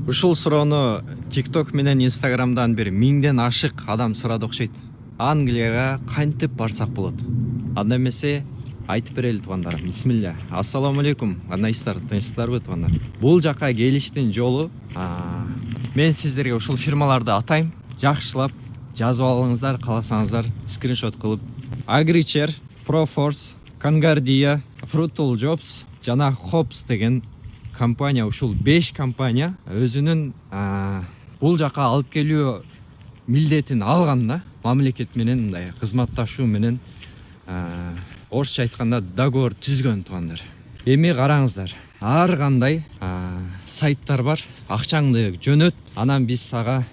Ушул суроону TikTok менен Instagram'дан бир 1000ден ашык адам сурады окшойт. Англияга кантип барсак болот? Анда эмесе айтып берели туугандар. Бисмилля. Ассаламу алейкум. Кандайсыздар? Тынчсыздарбы туугандар? Бул жака келиштин жолу мен сиздерге ушул фирмаларды атайм. Жакшылап жазып алыңыздар, кааласаңыздар скриншот кылып. Agricher, Proforce, Concordia, Frutal Jobs жана Hops деген компания, ушул 5 компания өзүнүн бул жака алып келүү милдетин алган да, мамлекет менен мындай кызматташуу менен орусча айтканда договор түзгөн туугандар. Эми караңыздар, ар кандай сайттар бар, акчаңды жөнөт, анан биз сага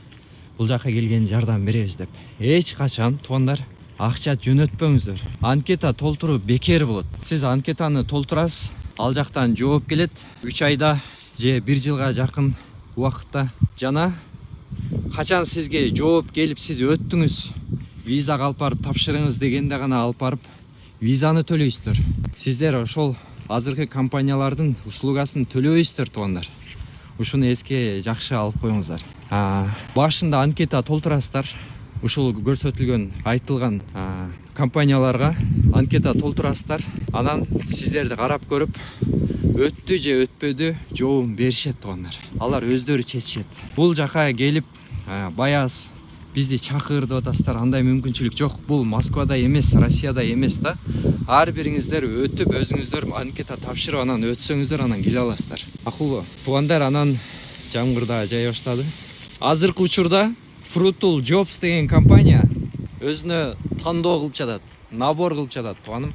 бул жака келген жардам беребиз деп. Эч качан туугандар акча жөнөтпөңүздөр. Анкета толтуруу бекер болот. Сиз анкетаны толтурасыз, ал жактан жооп келет 3 айда же 1 жылга жакын убакытта, жана качан сизге жооп келип сиз өттүңүз, визага алып барып тапшырыңыз дегенде гана алып барып визаны төлөйсүздөр. Сиздер ошол азыркы компаниялардын услугасын төлөбөйсүздөр туугандар. Ушуну эске жакшы алып коюңуздар. Башында анкета толтурасыздар. Ушул көрсөтүлгөн айтылган компанияларга анкета толтурасыздар. Анан сиздерди карап көрүп өттү же өтпөдү жообун беришет туугандар. Алар өздөрү чечишет. Бул жака келип баягы бизди чакырды атасыздар, андай мүмкүнчүлүк жок. Бул Москвада эмес, Россияда эмес да. Ар бириңиздер өтүп өзүңүздөр анкета тапшырып анан өтсөңүздөр анан келе аласыздар. Акылбы туугандар? Анан жамгыр да жая баштады. Азыркы учурда Frutal Jobs деген компания өзүнө тандоо кылып жатат, набор кылып жатат тууганым.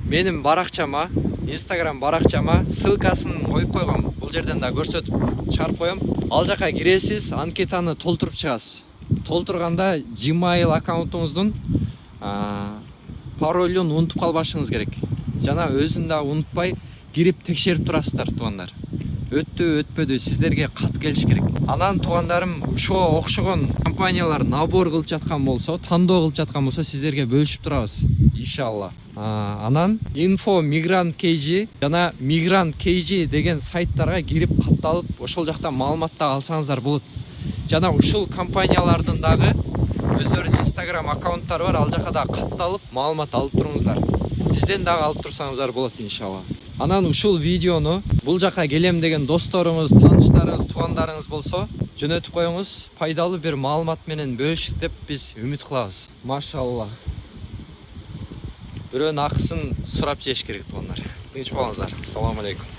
Менин баракчама, Instagram баракчама ссылкасын коюп койгом. Бул жерден да көрсөтүп чыгарып коем. Ал жака киресиз, анкетаны толтуруп чыгасыз. Толтурганда Gmail аккаунтуңуздун паролун унутуп калбашыңыз керек. Жана өзүн да унутпай кирип текшерип турасыздар туугандар. Өттү өтпөдү сиздерге кат келиш керек. Анан туугандарым, ошого окшогон компаниялар набор кылып жаткан болсо, тандоо кылып жаткан болсо сиздерге бөлүшүп турабыз иншалла. Анан Info Migrant KG жана Migrant KG деген сайттарга кирип катталып, ошол жакта маалыматты алсаңыздар болот. Жана ушул компаниялардын дагы өздөрүнүн Instagram аккаунттары бар, ал жака да катталып маалымат алып туруңуздар. Бизден дагы алып турсаңыздар болот иншалла. Анан ушул видеону бул жака келем деген досторуңуз, тааныштарыңыз, туугандарыңыз болсо жөнөтүп коюңуз. Пайдалуу бир маалымат менен бөлүшүк деп биз үмүт кылабыз. Машалла. Бирөөнүн акысын сурап жеш керек туугандар. Тынч болуңуздар. Ассаламу алейкум.